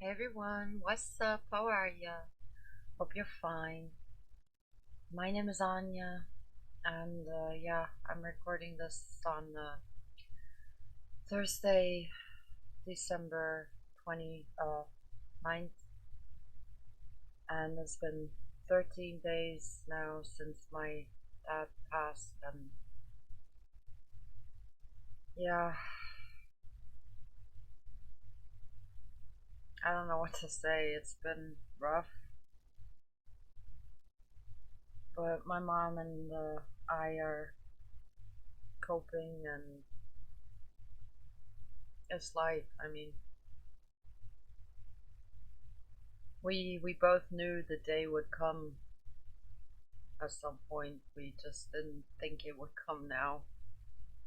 Hey everyone, what's up? How are ya? Hope you're fine. My name is Anya, and yeah, I'm recording this on Thursday, December 29th, and it's been 13 days now since my dad passed, and yeah, I don't know what to say. It's been rough, but my mom and I are coping, and it's life. I mean, we both knew the day would come at some point. We just didn't think it would come now,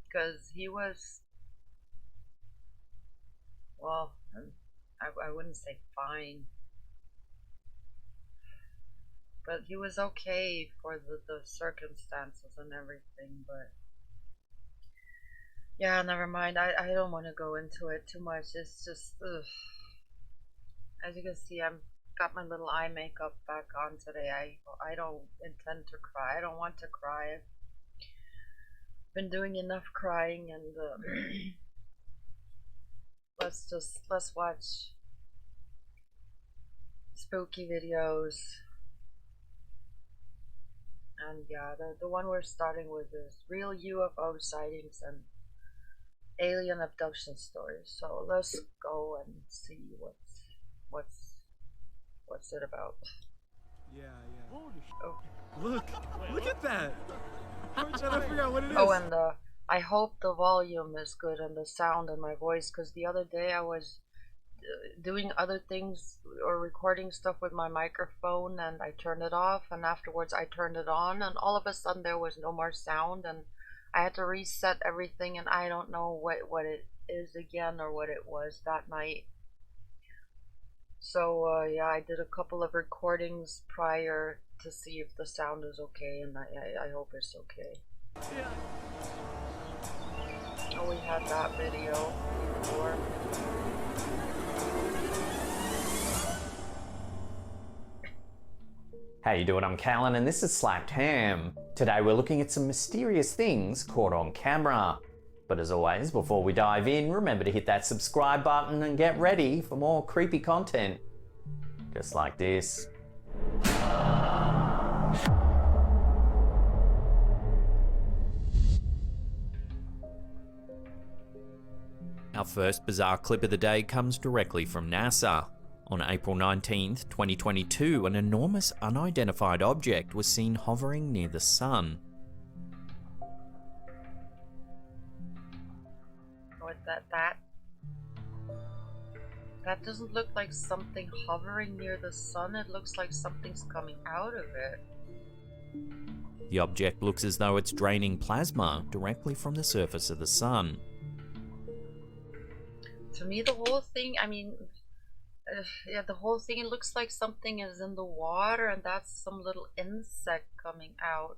because he was, well, I wouldn't say fine, but he was okay for the circumstances and everything. But yeah, never mind. I don't want to go into it too much. It's just, ugh. As you can see, I'm got my little eye makeup back on today. I don't intend to cry. I don't want to cry. I've been doing enough crying, and let's watch spooky videos. And yeah, the one we're starting with is real UFO sightings and alien abduction stories. So let's go and see what's it about. Yeah. Oh. Look at that! I'm trying to figure out what it is. Oh, and I hope the volume is good and the sound in my voice, because the other day I was doing other things or recording stuff with my microphone, and I turned it off, and afterwards I turned it on, and all of a sudden there was no more sound, and I had to reset everything, and I don't know what it is again or what it was that night. So yeah, I did a couple of recordings prior to see if the sound is okay, and I hope it's okay. Yeah. Oh, we had that video before. How you doing? I'm Callan and this is Slapped Ham. Today we're looking at some mysterious things caught on camera. But as always, before we dive in, remember to hit that subscribe button and get ready for more creepy content. Just like this. Our first bizarre clip of the day comes directly from NASA. On April 19th, 2022, an enormous unidentified object was seen hovering near the sun. What that doesn't look like something hovering near the sun. It looks like something's coming out of it. The object looks as though it's draining plasma directly from the surface of the sun. To me, the whole thing, I mean, yeah, the whole thing, it looks like something is in the water, and that's some little insect coming out.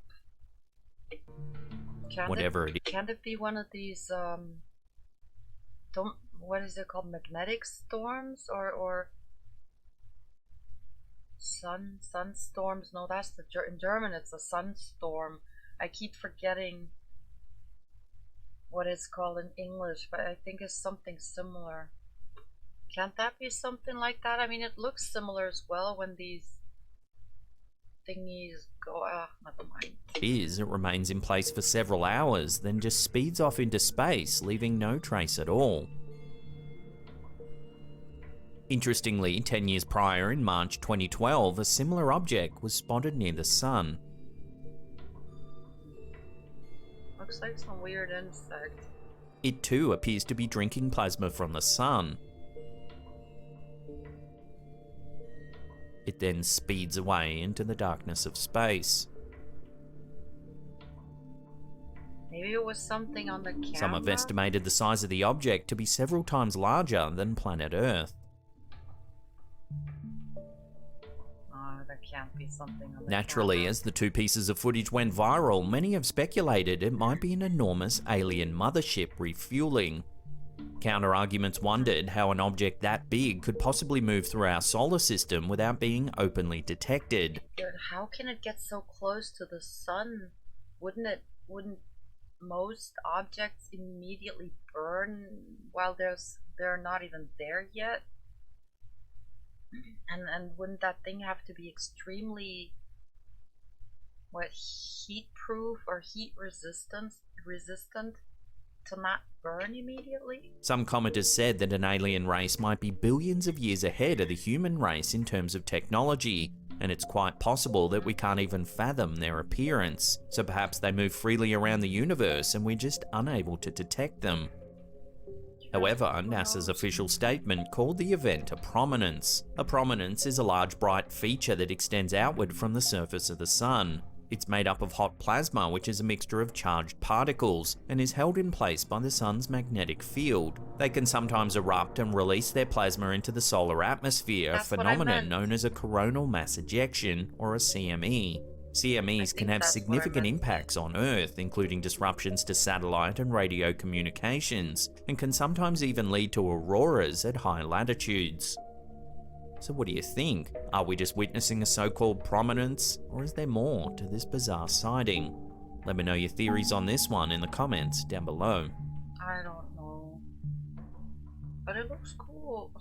Can't it be one of these what is it called, magnetic storms, or sunstorms? No, that's in German it's a sunstorm. I keep forgetting what it's called in English, but I think it's something similar. Can't that be something like that? I mean, it looks similar as well when these thingies go. Never mind. It remains in place for several hours, then just speeds off into space, leaving no trace at all. Interestingly, 10 years prior, in March 2012, a similar object was spotted near the sun. Looks like some weird insect. It too appears to be drinking plasma from the sun. It then speeds away into the darkness of space. Maybe it was something on the camera? Some have estimated the size of the object to be several times larger than planet Earth. There can't be something on the Naturally, camera. as the two pieces of footage went viral, many have speculated it might be an enormous alien mothership refueling. Counter-arguments wondered how an object that big could possibly move through our solar system without being openly detected. How can it get so close to the sun? Wouldn't most objects immediately burn while they're not even there yet? And wouldn't that thing have to be extremely heat proof or heat resistant to not burn immediately? Some commenters said that an alien race might be billions of years ahead of the human race in terms of technology, and it's quite possible that we can't even fathom their appearance, so perhaps they move freely around the universe and we're just unable to detect them. However, NASA's official statement called the event a prominence. A prominence is a large bright feature that extends outward from the surface of the sun. It's made up of hot plasma, which is a mixture of charged particles, and is held in place by the sun's magnetic field. They can sometimes erupt and release their plasma into the solar atmosphere, a phenomenon known as a coronal mass ejection, or a CME. CMEs can have significant impacts on Earth, including disruptions to satellite and radio communications, and can sometimes even lead to auroras at high latitudes. So what do you think? Are we just witnessing a so-called prominence, or is there more to this bizarre sighting? Let me know your theories on this one in the comments down below. I don't know, but it looks cool.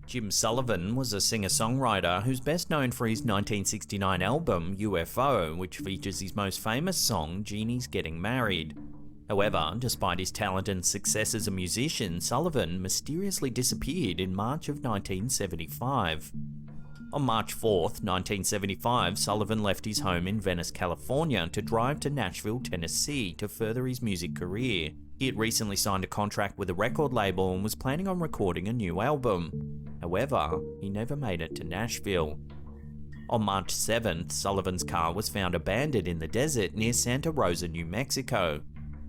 Jim Sullivan was a singer-songwriter who's best known for his 1969 album UFO, which features his most famous song, Jeannie's Getting Married. However, despite his talent and success as a musician, Sullivan mysteriously disappeared in March of 1975. On March 4th, 1975, Sullivan left his home in Venice, California to drive to Nashville, Tennessee to further his music career. He had recently signed a contract with a record label and was planning on recording a new album. However, he never made it to Nashville. On March 7th, Sullivan's car was found abandoned in the desert near Santa Rosa, New Mexico.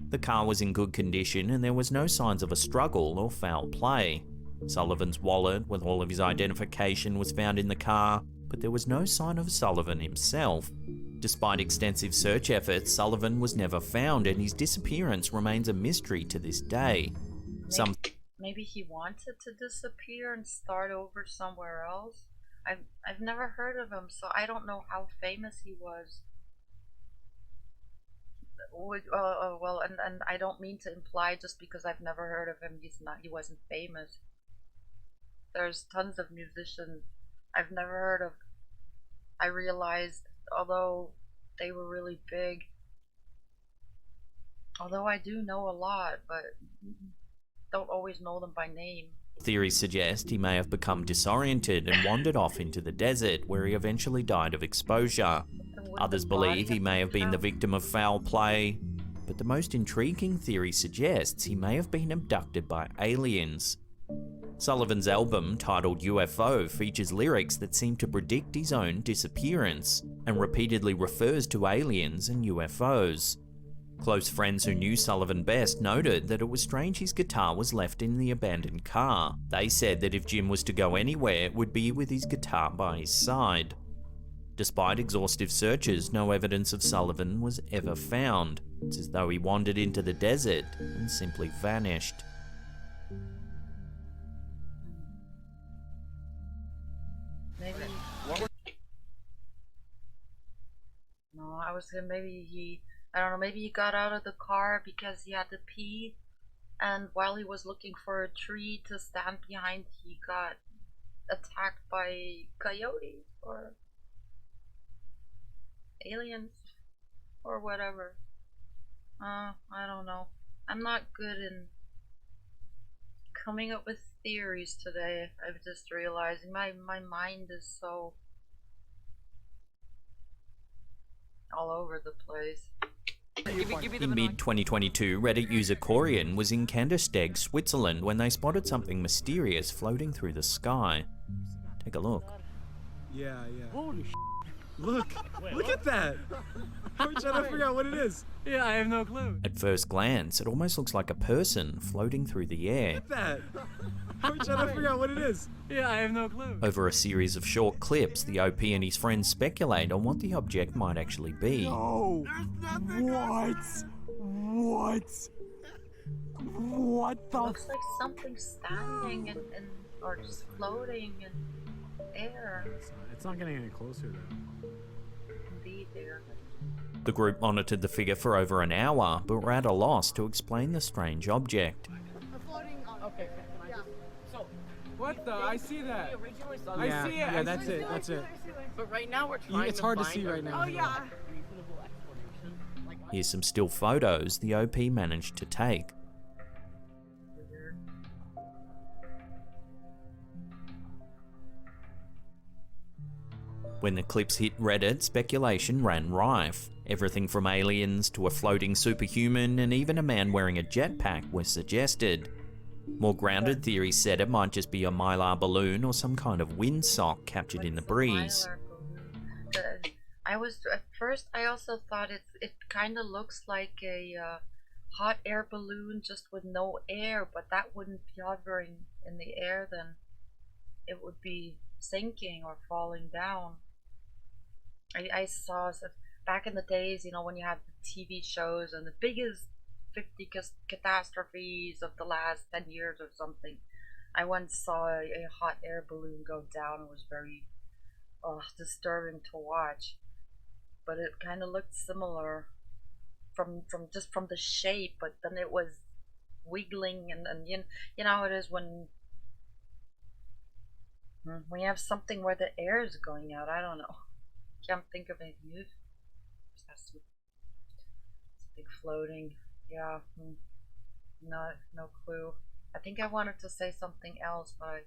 The car was in good condition and there was no signs of a struggle or foul play. Sullivan's wallet with all of his identification was found in the car, but there was no sign of Sullivan himself. Despite extensive search efforts, Sullivan was never found and his disappearance remains a mystery to this day. Maybe he wanted to disappear and start over somewhere else? I've never heard of him, so I don't know how famous he was. Well, and I don't mean to imply just because I've never heard of him, he wasn't famous. There's tons of musicians I've never heard of. I realized, although they were really big, although I do know a lot, but don't always know them by name. Theories suggest he may have become disoriented and wandered off into the desert, where he eventually died of exposure. Others believe he may have been the victim of foul play, but the most intriguing theory suggests he may have been abducted by aliens. Sullivan's album, titled UFO, features lyrics that seem to predict his own disappearance, and repeatedly refers to aliens and UFOs. Close friends who knew Sullivan best noted that it was strange his guitar was left in the abandoned car. They said that if Jim was to go anywhere, it would be with his guitar by his side. Despite exhaustive searches, no evidence of Sullivan was ever found. It's as though he wandered into the desert and simply vanished. Maybe. No, I was thinking maybe I don't know, maybe he got out of the car because he had to pee, and while he was looking for a tree to stand behind, he got attacked by coyotes or aliens or whatever. I don't know. I'm not good in coming up with theories today. I'm just realizing my mind is so all over the place. In mid-2022, Reddit user Corian was in Kandersteg, Switzerland when they spotted something mysterious floating through the sky. Take a look. Yeah. Holy Look at that! I'm trying to figure out what it is. Yeah, I have no clue. At first glance, it almost looks like a person floating through the air. Look at that! I'm trying to figure out what it is. Yeah, I have no clue. Over a series of short clips, the OP and his friends speculate on what the object might actually be. Oh, what the Looks like something standing or just floating in air. It's not getting any closer though. Indeed, there. The group monitored the figure for over an hour, but were at a loss to explain the strange object. Okay, so what the? I see that. I see it. Yeah, that's it. But right now we're trying It's to hard to find see a right now. Oh yeah. Reasonable explanation. Here's some still photos the OP managed to take. Weird. When the clips hit Reddit, speculation ran rife. Everything from aliens to a floating superhuman and even a man wearing a jetpack was suggested. More grounded theories said it might just be a mylar balloon or some kind of windsock captured in the breeze. At first I also thought it kind of looks like a hot air balloon just with no air, but that wouldn't be hovering in the air, then it would be sinking or falling down. I saw back in the days, you know, when you had the TV shows and the biggest 50 catastrophes of the last 10 years or something. I once saw a hot air balloon go down. It was very disturbing to watch, but it kind of looked similar from the shape, but then it was wiggling and you know how it is when you have something where the air is going out. I don't know. Can't think of anything new. Something floating. Yeah. No clue. I think I wanted to say something else, but I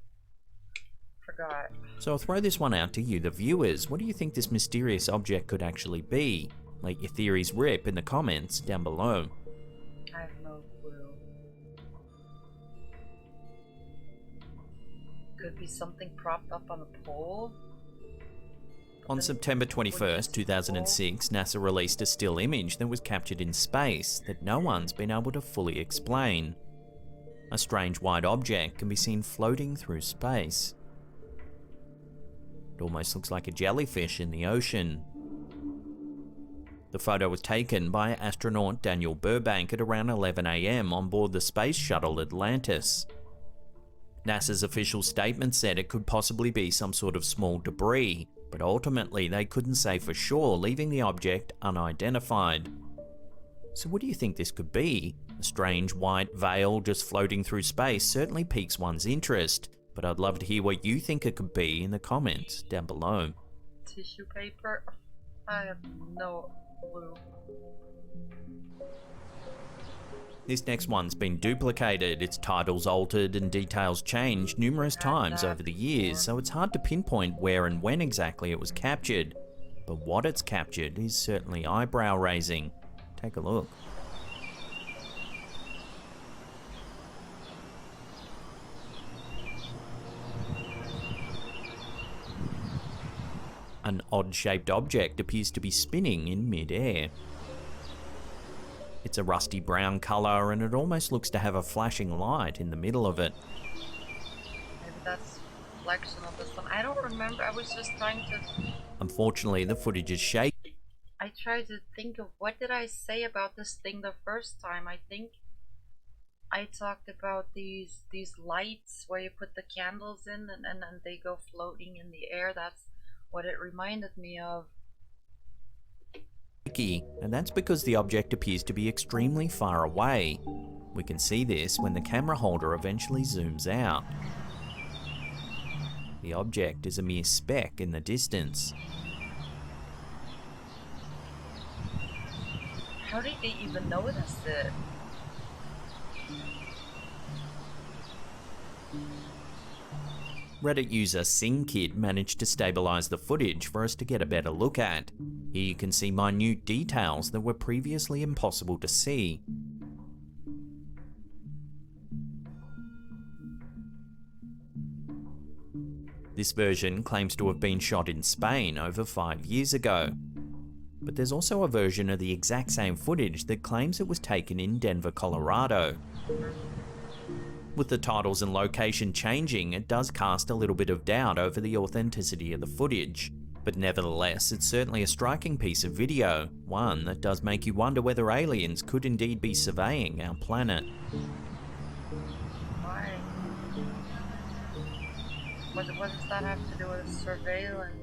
forgot. So I'll throw this one out to you, the viewers. What do you think this mysterious object could actually be? Let your theories rip in the comments down below. I have no clue. Could be something propped up on a pole. On September 21st, 2006, NASA released a still image that was captured in space that no one's been able to fully explain. A strange white object can be seen floating through space. It almost looks like a jellyfish in the ocean. The photo was taken by astronaut Daniel Burbank at around 11 AM on board the space shuttle Atlantis. NASA's official statement said it could possibly be some sort of small debris, but ultimately they couldn't say for sure, leaving the object unidentified. So what do you think this could be? A strange white veil just floating through space certainly piques one's interest, but I'd love to hear what you think it could be in the comments down below. Tissue paper? I have no clue. This next one's been duplicated, its titles altered and details changed numerous times over the years, so it's hard to pinpoint where and when exactly it was captured. But what it's captured is certainly eyebrow raising. Take a look. An odd-shaped object appears to be spinning in mid-air. It's a rusty brown colour and it almost looks to have a flashing light in the middle of it. Maybe that's a reflection of the sun. I don't remember. I was just trying to... Unfortunately, the footage is shaky. I tried to think of what did I say about this thing the first time. I think I talked about these lights where you put the candles in and they go floating in the air. That's what it reminded me of. And that's because the object appears to be extremely far away. We can see this when the camera holder eventually zooms out. The object is a mere speck in the distance. How did they even notice it? Reddit user SingKid managed to stabilize the footage for us to get a better look at. Here you can see minute details that were previously impossible to see. This version claims to have been shot in Spain over 5 years ago. But there's also a version of the exact same footage that claims it was taken in Denver, Colorado. With the titles and location changing, it does cast a little bit of doubt over the authenticity of the footage. But nevertheless, it's certainly a striking piece of video, one that does make you wonder whether aliens could indeed be surveying our planet. Why? What does that have to do with surveillance?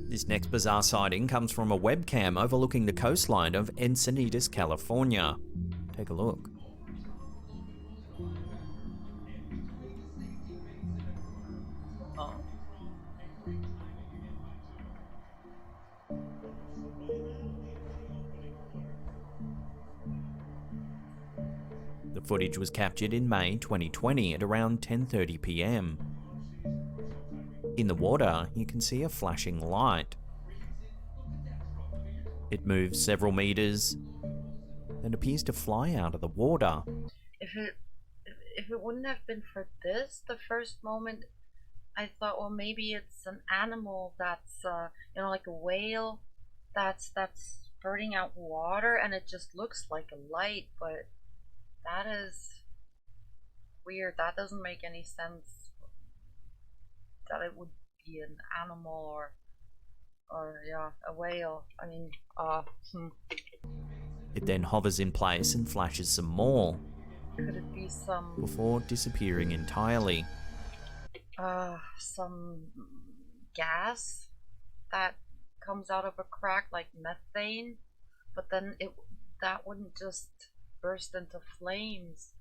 This next bizarre sighting comes from a webcam overlooking the coastline of Encinitas, California. Take a look. Oh. The footage was captured in May 2020 at around 10:30 p.m. In the water, you can see a flashing light. It moves several meters and appears to fly out of the water. If it wouldn't have been for this, the first moment, I thought, well, maybe it's an animal that's, you know, like a whale that's spurting out water, and it just looks like a light. But that is weird. That doesn't make any sense. That it would be an animal or yeah, a whale. I mean, It then hovers in place and flashes some more, could it be some before disappearing entirely. some gas that comes out of a crack, like methane? But then that wouldn't just burst into flames.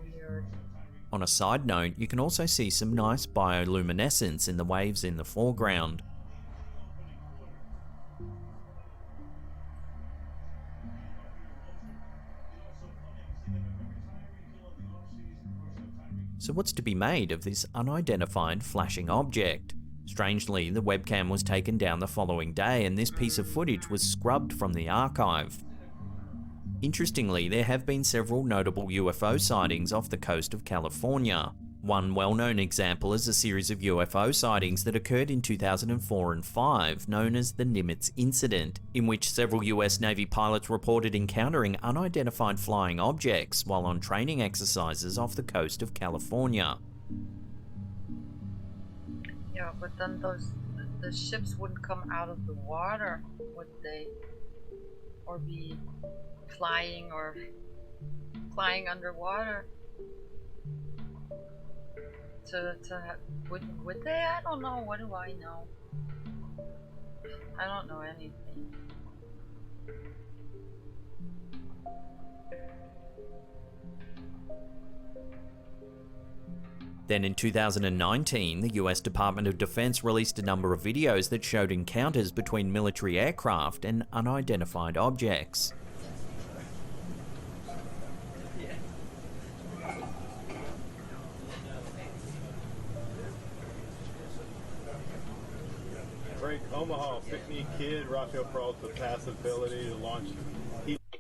Weird. On a side note, you can also see some nice bioluminescence in the waves in the foreground. So what's to be made of this unidentified flashing object? Strangely, the webcam was taken down the following day and this piece of footage was scrubbed from the archive. Interestingly, there have been several notable UFO sightings off the coast of California. One well-known example is a series of UFO sightings that occurred in 2004 and 5, known as the Nimitz Incident, in which several US Navy pilots reported encountering unidentified flying objects while on training exercises off the coast of California. Yeah, but then the ships wouldn't come out of the water, would they? Or be flying underwater? Would they? I don't know. What do I know? I don't know anything. Then in 2019, the US Department of Defense released a number of videos that showed encounters between military aircraft and unidentified objects. Break Omaha, Pickney Kid, Rafael Peralta, passability to launch.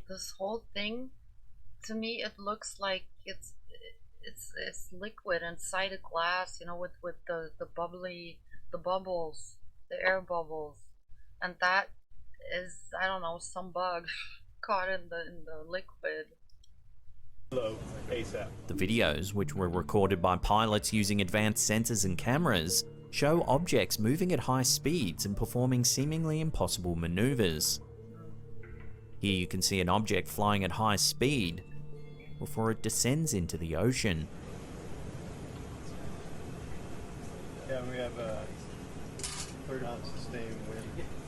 This whole thing, to me, it looks like it's liquid inside a glass, you know, with the bubbles, the air bubbles, and that is, I don't know, some bug caught in the liquid. ASAP. The videos, which were recorded by pilots using advanced sensors and cameras, show objects moving at high speeds and performing seemingly impossible maneuvers. Here you can see an object flying at high speed before it descends into the ocean. Yeah, we have a 30 knot sustained wind,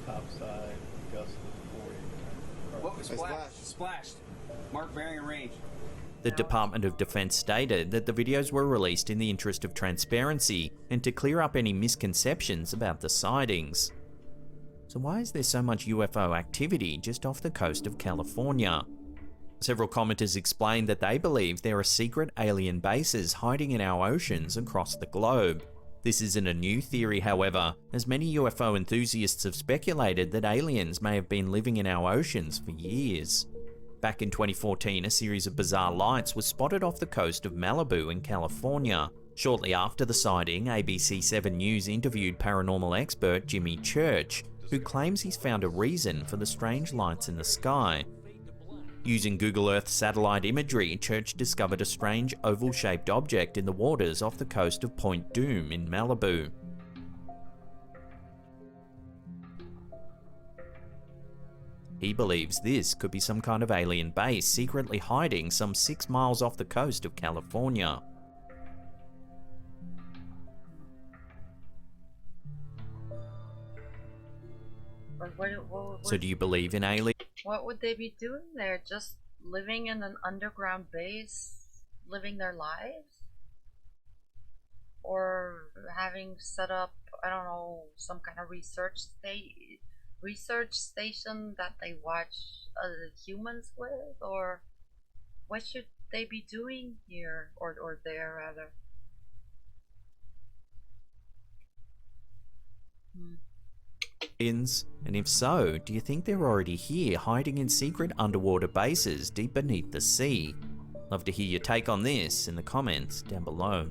topside, gust of 40. What was splashed? Splashed. Mark bearing and range. The Department of Defense stated that the videos were released in the interest of transparency and to clear up any misconceptions about the sightings. So why is there so much UFO activity just off the coast of California? Several commenters explained that they believe there are secret alien bases hiding in our oceans across the globe. This isn't a new theory, however, as many UFO enthusiasts have speculated that aliens may have been living in our oceans for years. Back in 2014, a series of bizarre lights was spotted off the coast of Malibu in California. Shortly after the sighting, ABC 7 News interviewed paranormal expert Jimmy Church, who claims he's found a reason for the strange lights in the sky. Using Google Earth satellite imagery, Church discovered a strange oval-shaped object in the waters off the coast of Point Dume in Malibu. He believes this could be some kind of alien base secretly hiding some 6 miles off the coast of California. So do you believe in aliens? What would they be doing there? Just living in an underground base, living their lives? Or having set up, I don't know, some kind of research station that they watch humans with? Or what should they be doing here, or there rather? And if so, do you think they're already here, hiding in secret underwater bases deep beneath the sea? Love to hear your take on this in the comments down below.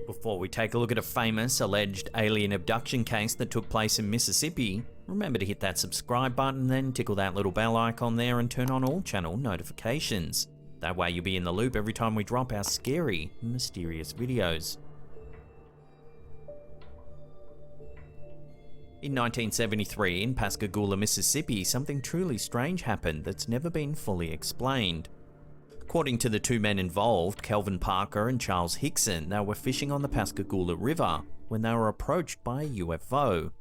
Before we take a look at a famous alleged alien abduction case that took place in Mississippi, remember to hit that subscribe button, then tickle that little bell icon there and turn on all channel notifications. That way you'll be in the loop every time we drop our scary and mysterious videos. In 1973, in Pascagoula, Mississippi, something truly strange happened that's never been fully explained. According to the 2 men involved, Kelvin Parker and Charles Hickson, they were fishing on the Pascagoula River when they were approached by a UFO.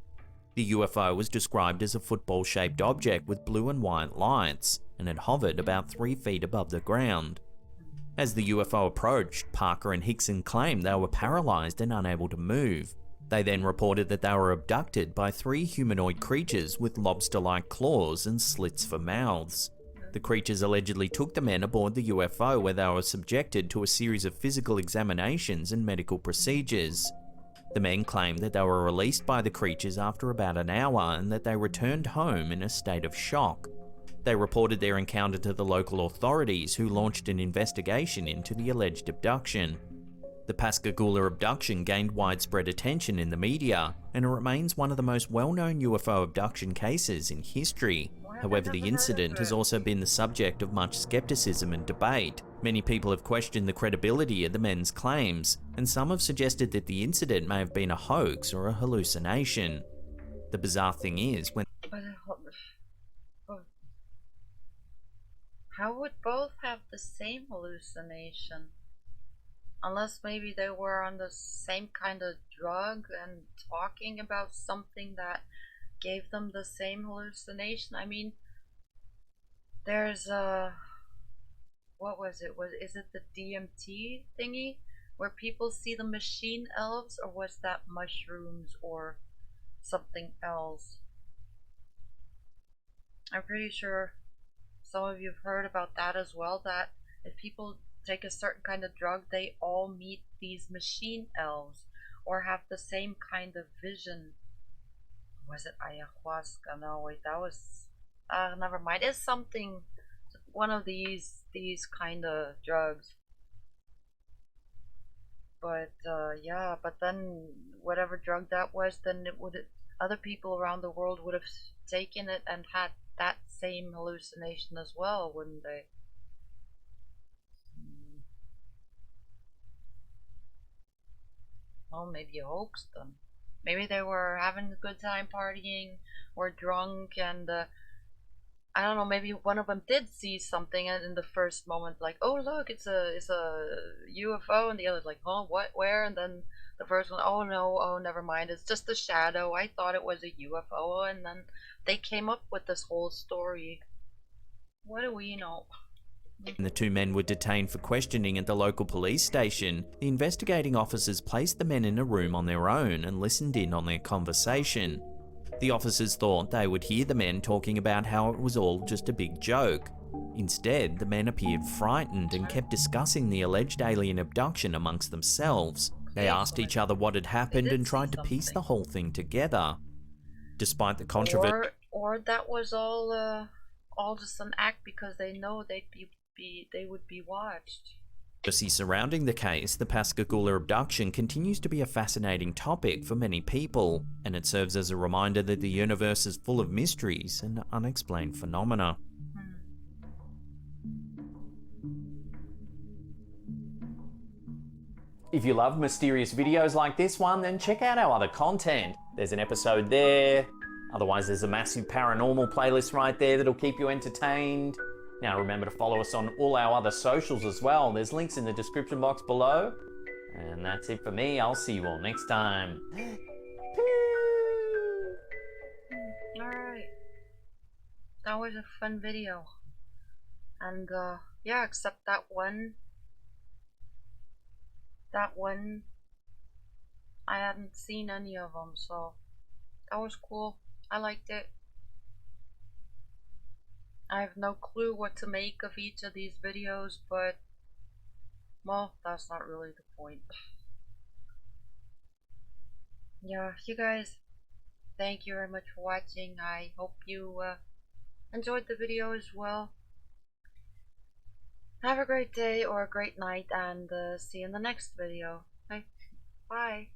The UFO was described as a football-shaped object with blue and white lights, and had hovered about 3 feet above the ground. As the UFO approached, Parker and Hickson claimed they were paralyzed and unable to move. They then reported that they were abducted by 3 humanoid creatures with lobster-like claws and slits for mouths. The creatures allegedly took the men aboard the UFO, where they were subjected to a series of physical examinations and medical procedures. The men claimed that they were released by the creatures after about an hour and that they returned home in a state of shock. They reported their encounter to the local authorities, who launched an investigation into the alleged abduction. The Pascagoula abduction gained widespread attention in the media, and it remains one of the most well-known UFO abduction cases in history. However, the incident has also been the subject of much skepticism and debate. Many people have questioned the credibility of the men's claims, and some have suggested that the incident may have been a hoax or a hallucination. The bizarre thing is, when how would both have the same hallucination? Unless maybe they were on the same kind of drug and talking about something that gave them the same hallucination. I mean, there's what was it? Is it the DMT thingy where people see the machine elves, or was that mushrooms or something else? I'm pretty sure some of you have heard about that as well, that if people take a certain kind of drug, they all meet these machine elves or have the same kind of vision. Was it ayahuasca? No, wait, that was never mind. It's something, one of these kind of drugs. But yeah, but then whatever drug that was, then other people around the world would have taken it and had that same hallucination as well, wouldn't they? Well, maybe a hoax then. Maybe they were having a good time partying or drunk, and I don't know, maybe one of them did see something, and in the first moment, like, oh look, it's a UFO, and the other's like, oh, what, where? And then the first one, oh no, oh never mind, it's just a shadow, I thought it was a UFO, and then they came up with this whole story. What do we know? The 2 men were detained for questioning at the local police station. The investigating officers placed the men in a room on their own and listened in on their conversation. The officers thought they would hear the men talking about how it was all just a big joke. Instead, the men appeared frightened and kept discussing the alleged alien abduction amongst themselves. They asked each other what had happened and tried to piece the whole thing together. Despite the controversy, or that was all just an act because they know they would be watched. surrounding the case, the Pascagoula abduction continues to be a fascinating topic for many people, and it serves as a reminder that the universe is full of mysteries and unexplained phenomena. If you love mysterious videos like this one, then check out our other content. There's an episode there. Otherwise, there's a massive paranormal playlist right there that'll keep you entertained. Now remember to follow us on all our other socials as well. There's links in the description box below. And that's it for me. I'll see you all next time. Alright. That was a fun video. And yeah, except that one, I hadn't seen any of them, so that was cool. I liked it. I have no clue what to make of each of these videos, but well, that's not really the point. Yeah, you guys, thank you very much for watching. I hope you enjoyed the video as well. Have a great day or a great night, and see you in the next video. Bye.